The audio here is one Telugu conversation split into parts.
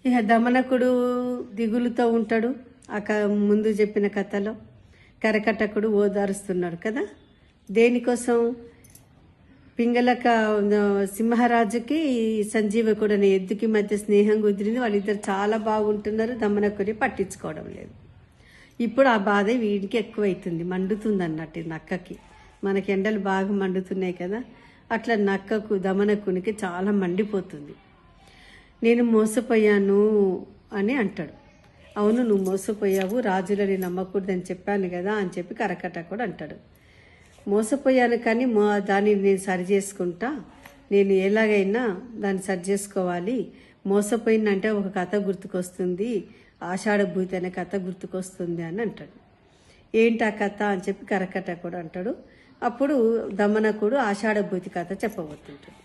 ఇక దమనకుడు దిగులుతో ఉంటాడు. ముందు చెప్పిన కథలో కరకటకుడు ఓదారుస్తున్నాడు కదా. దేనికోసం? పింగళక సింహరాజుకి సంజీవకుడు అనే ఎద్దుకి మధ్య స్నేహం కుదిరింది. వాళ్ళిద్దరు చాలా బాగుంటున్నారు. దమనకుడి పట్టించుకోవడం లేదు. ఇప్పుడు ఆ బాధ వీడికి ఎక్కువైతుంది, మండుతుంది అన్నట్టు నక్కకి. మనకి ఎండలు బాగా మండుతున్నాయి కదా, అట్లా నక్కకు దమనకునికి చాలా మండిపోతుంది. నేను మోసపోయాను అని అంటాడు. అవును, నువ్వు మోసపోయావు, రాజులని నమ్మకూడదని చెప్పాను కదా అని చెప్పి కరకటకుడు అంటాడు. మోసపోయాను కానీ దాన్ని నేను సరి చేసుకుంటా, నేను ఎలాగైనా దాన్ని సరి చేసుకోవాలి. మోసపోయిందంటే ఒక కథ గుర్తుకొస్తుంది, ఆషాఢభూతి అనే కథ గుర్తుకొస్తుంది అని అంటాడు. ఏంటి ఆ కథ అని చెప్పి కరకటకుడు అంటాడు. అప్పుడు దమనకుడు ఆషాఢభూతి కథ చెప్పబోతుంటాడు.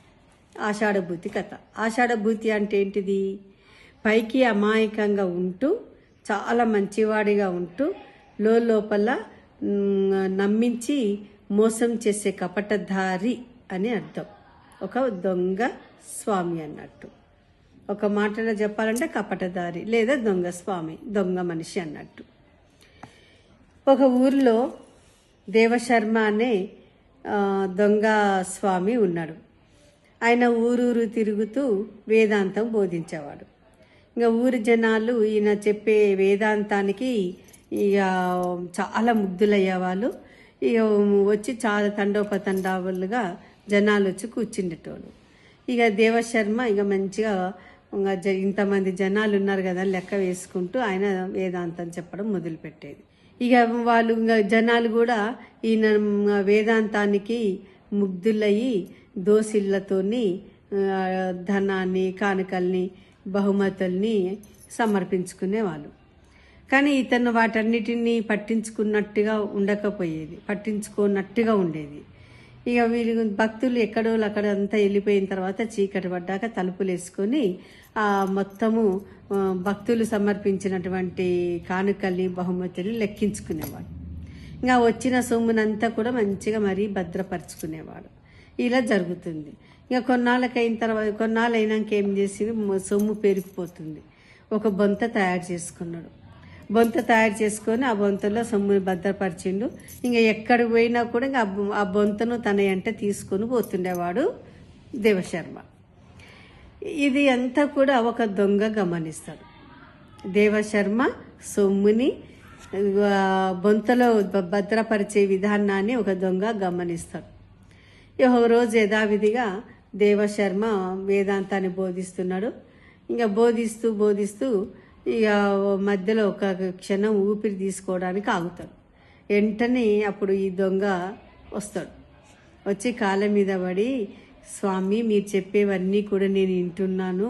ఆషాఢభూతి కథ. ఆషాఢభూతి అంటే ఏంటిది? పైకి అమాయకంగా ఉంటూ చాలా మంచివాడిగా ఉంటూ లోపల నమ్మించి మోసం చేసే కపటధారి అని అర్థం. ఒక దొంగ స్వామి అన్నట్టు. ఒక మాటలో చెప్పాలంటే కపటధారి లేదా దొంగ స్వామి, దొంగ మనిషి అన్నట్టు. ఒక ఊరిలో దేవశర్మ అనే దొంగ స్వామి ఉన్నాడు. ఆయన ఊరూరు తిరుగుతూ వేదాంతం బోధించేవాడు. ఇంకా ఊరి జనాలు ఈయన చెప్పే వేదాంతానికి ఇక చాలా ముగ్ధులయ్యేవాళ్ళు. ఇక వచ్చి చాలా తండోపతండాలుగా జనాలు వచ్చి కూర్చుండేటోళ్ళు. ఇక దేవశర్మ ఇక మంచిగా ఇంతమంది జనాలు ఉన్నారు కదా లెక్క వేసుకుంటూ ఆయన వేదాంతం చెప్పడం మొదలుపెట్టేది. ఇక వాళ్ళు ఇంకా జనాలు కూడా ఈయన వేదాంతానికి ముగ్ధులయ్యి దోసిళ్లతోని ధనాన్ని, కానుకల్ని, బహుమతుల్ని సమర్పించుకునేవాళ్ళు. కానీ ఇతను వాటన్నిటినీ పట్టించుకోనట్టుగా ఉండేది. ఇక వీళ్ళు భక్తులు ఎక్కడో అక్కడ అంతా వెళ్ళిపోయిన తర్వాత చీకటి పడ్డాక తలుపులు వేసుకొని మొత్తము భక్తులు సమర్పించినటువంటి కానుకల్ని, బహుమతుల్ని లెక్కించుకునేవాడు. ఇంకా వచ్చిన సొమ్మునంతా కూడా మంచిగా మరీ భద్రపరుచుకునేవాడు. ఇలా జరుగుతుంది. ఇక కొన్నాళ్ళు అయినాక ఏం చేసి సొమ్ము పెరిగిపోతుంది. ఒక బొంత తయారు చేసుకున్నాడు. బొంత తయారు చేసుకొని ఆ బొంతలో సొమ్ముని భద్రపరిచిండు. ఇంకా ఎక్కడికి పోయినా కూడా ఇంకా ఆ బొంతను తన వెంట తీసుకొని పోతుండేవాడు దేవశర్మ. ఇది అంతా కూడా ఒక దొంగ గమనిస్తాడు. దేవశర్మ సొమ్ముని బొంతలో భద్రపరిచే విధానాన్ని ఒక దొంగ గమనిస్తాడు. ఒక రోజు యథావిధిగా దేవశర్మ వేదాంతాన్ని బోధిస్తున్నాడు. ఇంకా బోధిస్తూ ఇక మధ్యలో ఒక క్షణం ఊపిరి తీసుకోవడానికి ఆగుతాడు. వెంటనే అప్పుడు ఈ దొంగ వస్తాడు. వచ్చి కాళ్ళ మీద పడి, స్వామి మీరు చెప్పేవన్నీ కూడా నేను వింటున్నాను,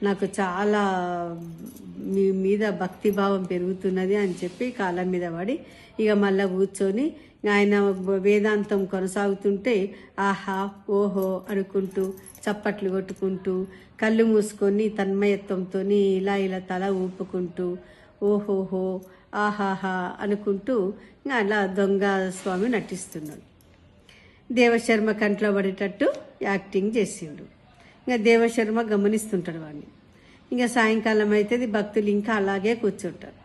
నాకు చాలా మీ మీద భక్తిభావం పెరుగుతున్నది అని చెప్పి కాళ్ళ మీద పడి ఇక మళ్ళీ కూర్చొని ఆయన వేదాంతం కొనసాగుతుంటే ఆహా ఓహో అనుకుంటూ చప్పట్లు కొట్టుకుంటూ కళ్ళు మూసుకొని తన్మయత్వంతో ఇలా తల ఊపుకుంటూ ఓహోహో ఆహాహా అనుకుంటూ అలా దొంగ స్వామి నటిస్తున్నాడు. దేవశర్మ కంట్లో పడేటట్టు యాక్టింగ్ చేసిండు. ఇంకా దేవశర్మ గమనిస్తుంటాడు వాడిని. ఇంకా సాయంకాలం అయితే భక్తులు ఇంకా అలాగే కూర్చుంటారు.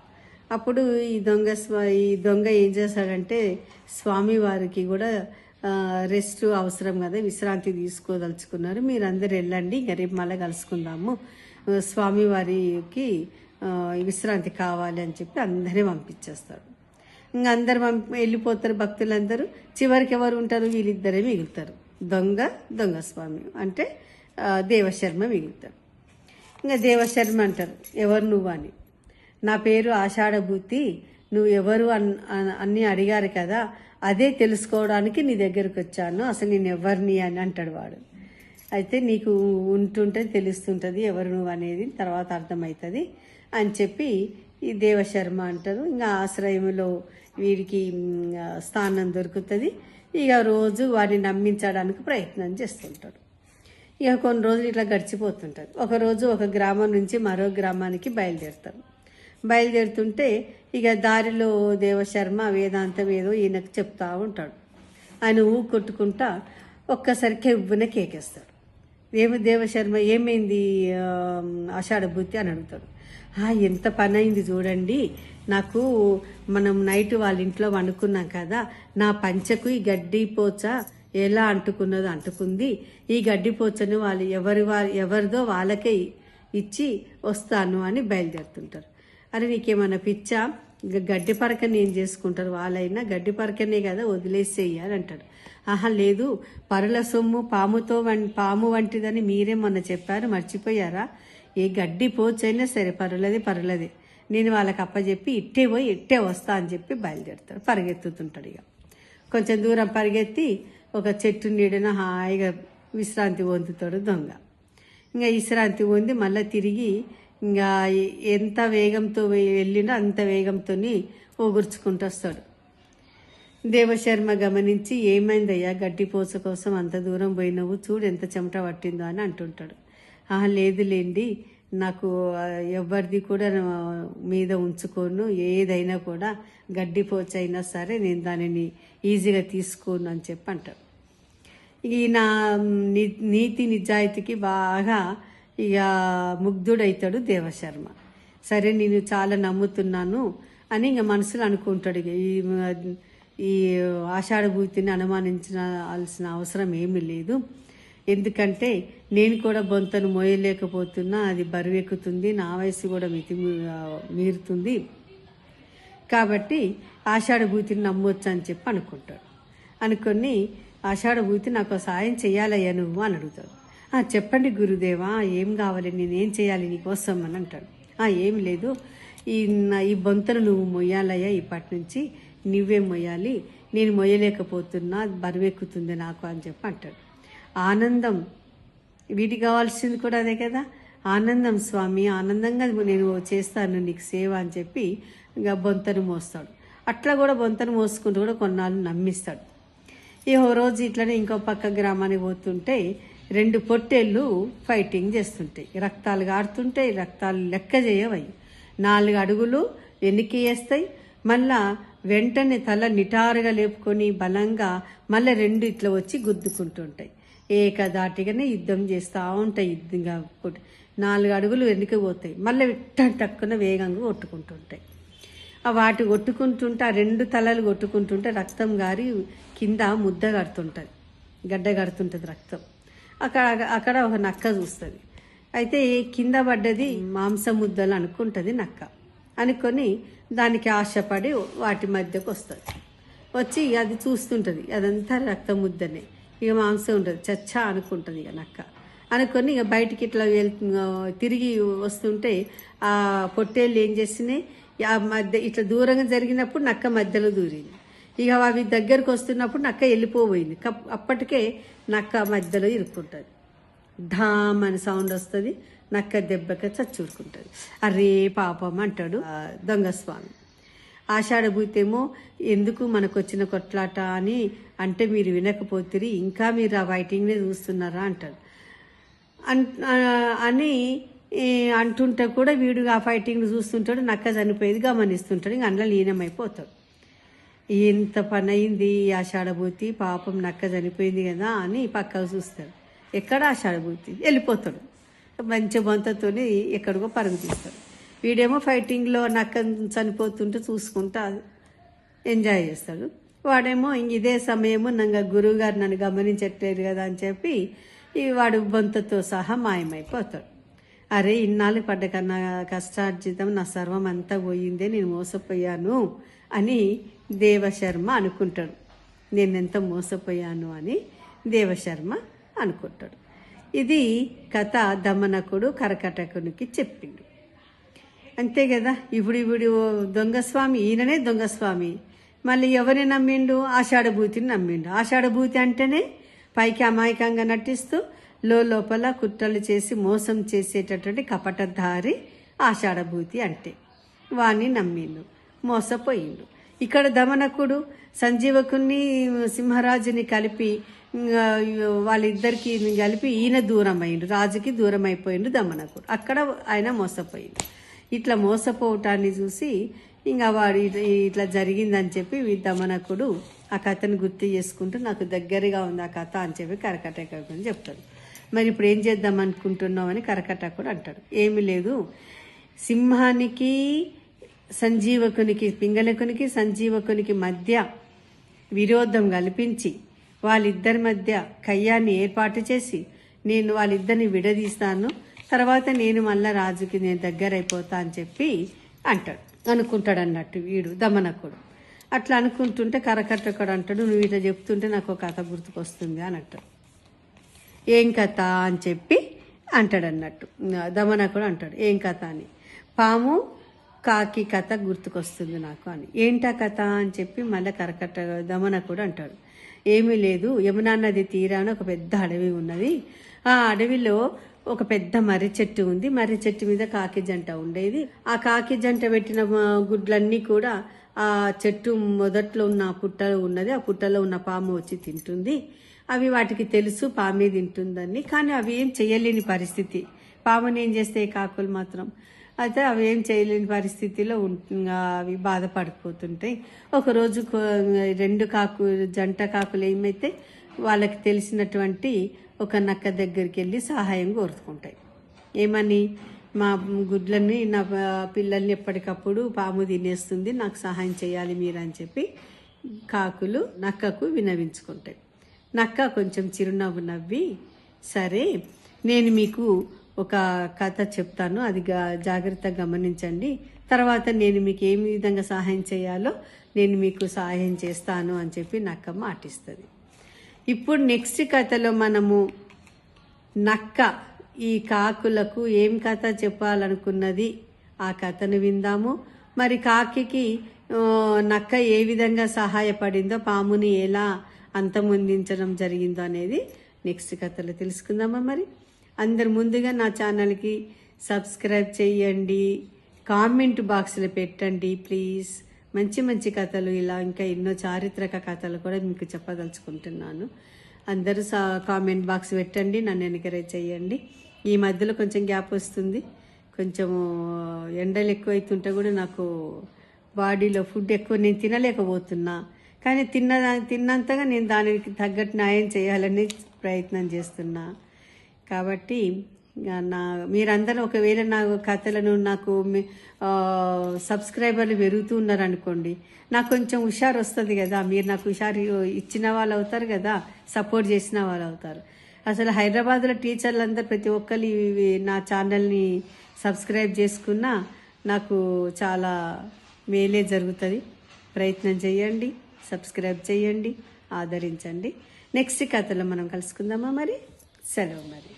అప్పుడు ఈ దొంగ ఏం చేశాడంటే స్వామి వారికి కూడా రెస్ట్ అవసరం కదా, విశ్రాంతి తీసుకోదలుచుకున్నారు, మీరందరూ వెళ్ళండి, ఇంకా రేపు మళ్ళీ కలుసుకుందాము, స్వామివారికి విశ్రాంతి కావాలి అని చెప్పి అందరినీ పంపించేస్తారు. ఇంకా అందరు వెళ్ళిపోతారు భక్తులందరూ. చివరికి ఎవరు ఉంటారు? వీళ్ళిద్దరే మిగులుతారు. దొంగ స్వామి అంటే దేవశర్మ మిగులుతారు. ఇంకా దేవశర్మ అంటారు, ఎవరు నువ్వు అని. నా పేరు ఆషాఢభూతి, నువ్వు ఎవరు అన్నీ అడిగారు కదా, అదే తెలుసుకోవడానికి నీ దగ్గరకు వచ్చాను, అసలు నేను ఎవరిని అని అంటాడు వాడు. అయితే నీకు ఉంటుంటే తెలుస్తుంటుంది ఎవరు నువ్వు అనేది, తర్వాత అర్థమవుతుంది అని చెప్పి ఈ దేవశర్మ అంటారు. ఇంకా ఆశ్రయంలో వీడికి స్థానం దొరుకుతుంది. ఇక రోజు వాడిని నమ్మించడానికి ప్రయత్నం చేస్తుంటాడు. ఇక కొన్ని రోజులు ఇట్లా గడిచిపోతుంటారు. ఒకరోజు ఒక గ్రామం నుంచి మరో గ్రామానికి బయలుదేరుతుంటే ఇక దారిలో దేవశర్మ వేదాంతం ఏదో ఈయనకు చెప్తా ఉంటాడు. ఆయన కొట్టుకుంటా ఒక్కసారి కెవ్వున కేకేస్తాడు. దేవశర్మ ఏమైంది ఆషాఢభూతి అని అడుగుతాడు. ఎంత పని అయింది చూడండి, నాకు మనం నైట్ వాళ్ళ ఇంట్లో వండుకున్నాం కదా, నా పంచకు ఈ గడ్డి పోచ ఎలా అంటుకున్నదో అంటుకుంది. ఈ గడ్డి పోచను వాళ్ళు ఎవరిదో వాళ్ళకే ఇచ్చి వస్తాను అని బయలుదేరుతుంటారు. అరే నీకేమన్నా పిచ్చా, గడ్డి పరకని ఏం చేసుకుంటారు, వాళ్ళైనా గడ్డి పరకనే కదా వదిలేసేయి అని అంటాడు. లేదు, పరుల సొమ్ము పాము వంటిదని మీరే మొన్న చెప్పారు, మర్చిపోయారా? ఏ గడ్డి పోచైనా సరే పరులదే నేను వాళ్ళకి అప్పచెప్పి ఇట్టే వస్తా అని చెప్పి బయలుదేరుతాడు. పరిగెత్తుతుంటాడు. ఇక కొంచెం దూరం పరిగెత్తి ఒక చెట్టు నీడన హాయిగా విశ్రాంతి పొందుతాడు దొంగ. ఇంకా విశ్రాంతి పొంది మళ్ళీ తిరిగి ఇంకా ఎంత వేగంతో వెళ్ళినా అంత వేగంతో ఓగుర్చుకుంటూ వస్తాడు. దేవశర్మ గమనించి, ఏమైందయ్యా, గడ్డిపోస కోసం అంత దూరం పోయినావు, చూడు ఎంత చెమట పట్టిందో అని అంటుంటాడు. లేదులేండి, నాకు ఎవరిది కూడా మీద ఉంచుకోను, ఏదైనా కూడా గడ్డిపోచ అయినా సరే నేను దానిని ఈజీగా తీసుకోను అని చెప్పి అంటాడు. ఈయన నీతి నిజాయితీకి బాగా ఇక ముగ్ధుడైతాడు దేవశర్మ. సరే నేను చాలా నమ్ముతున్నాను అని ఇంక మనసులో అనుకుంటాడు. ఈ ఆషాఢభూతిని అనుమానించాల్సిన అవసరం ఏమీ లేదు, ఎందుకంటే నేను కూడా బొంతను మోయలేకపోతున్నా, అది బరువెక్కుతుంది, నా వయసు కూడా మీరుతుంది, కాబట్టి ఆషాఢభూతిని నమ్మొచ్చు అని చెప్పి అనుకుంటాడు. అనుకొని ఆషాఢభూతి నాకు సాయం చేయాలయ్యా నువ్వు అని అడుగుతాడు. చెప్పండి గురుదేవా, ఏం కావాలి, నేనేం చేయాలి నీకోసం అని అంటాడు. ఏమి లేదు, ఈ బొంతను నువ్వు మొయ్యాలయ్యా, ఇప్పటి నుంచి నువ్వే మొయ్యాలి, నేను మొయ్యలేకపోతున్నా, బరువెక్కుతుంది నాకు అని చెప్పి అంటాడు. ఆనందం, వీటికి కావాల్సింది కూడా అదే కదా, ఆనందం స్వామి, ఆనందంగా నేను చేస్తాను నీకు సేవ అని చెప్పి ఇంకా బొంతను మోస్తాడు. అట్లా కూడా బొంతను మోసుకుంటూ కూడా కొన్నాళ్ళు నమ్మిస్తాడు. ఓ రోజు ఇట్లనే ఇంకో పక్క గ్రామానికి పోతుంటే 2 పొట్టేళ్ళు ఫైటింగ్ చేస్తుంటాయి. రక్తాలు గారుతుంటాయి, రక్తాలు లెక్క చేయవయి. 4 అడుగులు వెనక్కి వేస్తాయి, మళ్ళా వెంటనే తల నిటారుగా లేపుకొని బలంగా మళ్ళీ 2 ఇట్లా వచ్చి గుద్దుకుంటుంటాయి. ఏకదాటిగానే యుద్ధం చేస్తూ ఉంటాయి. యుద్ధంగా 4 అడుగులు వెనక్కి పోతాయి, మళ్ళీ టక్కున వేగంగా కొట్టుకుంటుంటాయి. వాటి కొట్టుకుంటుంటే ఆ 2 తలలు కొట్టుకుంటుంటే రక్తం గారి కింద ముద్ద కడుతుంటుంది, గడ్డ కడుతుంటుంది రక్తం. అక్కడ ఒక నక్క చూస్తుంది. అయితే కింద పడ్డది మాంసం ముద్దలు అనుకుంటుంది నక్క. అనుకొని దానికి ఆశపడి వాటి మధ్యకు వస్తుంది. వచ్చి అది చూస్తుంటుంది, అదంతా రక్తం ముద్దనే, ఇక మాంసం ఉంటుంది, చచ్చా అనుకుంటుంది ఇక నక్క. అనుకొని ఇక బయటికి ఇట్లా తిరిగి వస్తుంటే ఆ పొట్టేళ్ళు ఏం చేసినాయి, ఆ మధ్య ఇట్లా దూరంగా జరిగినప్పుడు నక్క మధ్యలో దూరింది. ఇక అవి దగ్గరకు వస్తున్నప్పుడు నక్క వెళ్ళిపోయింది. అప్పటికే నక్క మధ్యలో ఇరుక్కుంటుంది. ఢామ్ అని సౌండ్ వస్తుంది, నక్క దెబ్బకి చచ్చూరుకుంటుంది. అరే పాపం అంటాడు దొంగస్వామి. ఆషాఢభూతి ఏమో, ఎందుకు మనకు వచ్చిన కొట్లాట అని అంటే మీరు వినకపోతే ఇంకా మీరు ఆ ఫైటింగ్నే చూస్తున్నారా అంటాడు. అని అంటుంటే కూడా వీడు ఆ ఫైటింగ్ చూస్తుంటాడు, నక్క చనిపోయేది గమనిస్తుంటాడు. ఇంక అందులో లీనమైపోతాడు. ఎంత పని అయింది ఆషాఢభూతి, పాపం నక్క చనిపోయింది కదా అని పక్కకు చూస్తాడు. ఎక్కడ ఆషాఢభూతి, వెళ్ళిపోతాడు. మంచి బొంతతో ఎక్కడికో పరుగు తీస్తాడు. వీడేమో ఫైటింగ్లో నక్క చనిపోతుంటే చూసుకుంటా ఎంజాయ్ చేస్తాడు. వాడేమో ఇదే సమయము గురువు గారు నన్ను గమనించట్లేదు కదా అని చెప్పి వాడు బొంతతో సహా మాయమైపోతాడు. అరే ఇన్నాళ్ళు పడ్డ కన్నా కష్టార్జితం నా సర్వం అంతా పోయిందే, నేను మోసపోయాను అని దేవశర్మ అనుకుంటాడు. నేనెంత మోసపోయాను అని దేవశర్మ అనుకుంటాడు. ఇది కథ దమనకుడు కరకటకునికి చెప్పిండు. అంతే కదా. ఇప్పుడు దొంగస్వామి, ఈయననే దొంగస్వామి. మళ్ళీ ఎవరిని నమ్మిండు? ఆషాఢభూతిని నమ్మిండు. ఆషాఢభూతి అంటేనే పైకి అమాయకంగా నటిస్తూ లోపల కుట్రలు చేసి మోసం చేసేటటువంటి కపటధారి ఆషాఢభూతి అంటే. వాణ్ణి నమ్మిండు, మోసపోయిండు. ఇక్కడ దమనకుడు సంజీవకుని సింహరాజుని కలిపి వాళ్ళిద్దరికి కలిపి ఈయన దూరం అయిండు, రాజుకి దూరం అయిపోయిండు దమనకుడు. అక్కడ ఆయన మోసపోయిండు. ఇట్లా మోసపోవటాన్ని చూసి ఇంకా వాడు ఇట్లా జరిగిందని చెప్పి దమనకుడు ఆ కథను గుర్తు చేసుకుంటూ నాకు దగ్గరగా ఉంది ఆ కథ అని చెప్పి కరకటకుని చెప్తాడు. మరి ఇప్పుడు ఏం చేద్దాం అనుకుంటున్నావు అని కరకట్టకుడు అంటాడు. ఏమీ లేదు, సింహానికి సంజీవకునికి, పింగళకునికి సంజీవకునికి మధ్య విరోధం కల్పించి వాళ్ళిద్దరి మధ్య కయ్యాన్ని ఏర్పాటు చేసి నేను వాళ్ళిద్దరిని విడదీస్తాను, తర్వాత నేను మళ్ళా రాజుకి నేను దగ్గర అయిపోతా అని చెప్పి అనుకుంటాడు అన్నట్టు వీడు దమనకుడు. అట్లా అనుకుంటుంటే కరకట్టకుడు అంటాడు, నువ్వు ఇట్లా చెప్తుంటే నాకు ఒక కథ గుర్తుకొస్తుంది అని అంటాడు. ఏం కథ అని చెప్పి అంటాడు అన్నట్టు. దమనకుడు అంటాడు, ఏం కథ అని. పాము కాకి కథ గుర్తుకొస్తుంది నాకు అని. ఏంటా కథ అని చెప్పి మళ్ళీ దమనకుడు అంటాడు, ఏమీ లేదు, యమునా నది తీరాన ఒక పెద్ద అడవి ఉన్నది. ఆ అడవిలో ఒక పెద్ద మర్రి చెట్టు ఉంది. మర్రి చెట్టు మీద కాకి జంట ఉండేది. ఆ కాకి జంట పెట్టిన గుడ్లన్నీ కూడా ఆ చెట్టు మొదట్లో ఉన్న పుట్టలో ఉన్నది. ఆ పుట్టలో ఉన్న పాము వచ్చి తింటుంది. అవి వాటికి తెలుసు పామే తింటుందని, కానీ అవి ఏం చేయలేని పరిస్థితి. పాముని ఏం చేస్తే కాకులు మాత్రం అయితే అవి ఏం చేయలేని పరిస్థితిలో అవి బాధపడిపోతుంటాయి. ఒకరోజు జంట కాకులు ఏమైతే వాళ్ళకి తెలిసినటువంటి ఒక నక్క దగ్గరికి వెళ్ళి సహాయం కోరుకుంటాయి. ఏమని, మా గుడ్లని నా పిల్లల్ని ఎప్పటికప్పుడు పాము తినేస్తుంది, నాకు సహాయం చేయాలి మీరు అని చెప్పి కాకులు నక్కకు వినవించుకుంటాయి. నక్క కొంచెం చిరునవ్వు నవ్వి, సరే నేను మీకు ఒక కథ చెప్తాను, అది జాగ్రత్తగా గమనించండి, తర్వాత నేను మీకు ఏ విధంగా సహాయం చేయాలో నేను మీకు సహాయం చేస్తాను అని చెప్పి నక్క మాటిస్తుంది. ఇప్పుడు నెక్స్ట్ కథలో మనము నక్క ఈ కాకులకు ఏం కథ చెప్పాలనుకున్నది ఆ కథను విందాము. మరి కాకికి నక్క ఏ విధంగా సహాయపడిందో, పాముని ఎలా అంతమొందించడం జరిగిందో అనేది నెక్స్ట్ కథలో తెలుసుకుందామా. మరి అందరు ముందుగా నా ఛానల్కి సబ్స్క్రైబ్ చేయండి, కామెంట్ బాక్స్లో పెట్టండి ప్లీజ్. మంచి మంచి కథలు ఇలా ఇంకా ఎన్నో చారిత్రక కథలు కూడా మీకు చెప్పదలుచుకుంటున్నాను. అందరూ కామెంట్ బాక్స్ పెట్టండి, నన్ను ఎంకరేజ్ చేయండి. ఈ మధ్యలో కొంచెం గ్యాప్ వస్తుంది, కొంచెము ఎండలు ఎక్కువైతుంటే కూడా నాకు బాడీలో ఫుడ్ ఎక్కువ నేను తినలేకపోతున్నా. కానీ తిన్నంతగా నేను దానికి తగ్గట్టు న్యాయం చేయాలని ప్రయత్నం చేస్తున్నా. కాబట్టి మీరందరూ ఒకవేళ నా కథలను నాకు సబ్స్క్రైబర్లు పెరుగుతూ ఉన్నారనుకోండి, నాకు కొంచెం హుషారు వస్తుంది కదా. మీరు నాకు హుషారు ఇచ్చిన వాళ్ళు అవుతారు కదా, సపోర్ట్ చేసిన వాళ్ళు అవుతారు. అసలు హైదరాబాద్లో టీచర్లందరూ ప్రతి ఒక్కరు నా ఛానల్ని సబ్స్క్రైబ్ చేసుకున్నా నాకు చాలా మేలే జరుగుతుంది. ప్రయత్నం చేయండి, సబ్స్క్రైబ్ చేయండి, ఆదరించండి. నెక్స్ట్ కథలో మనం కలుసుకుందామా. మరి సెలవు మరి.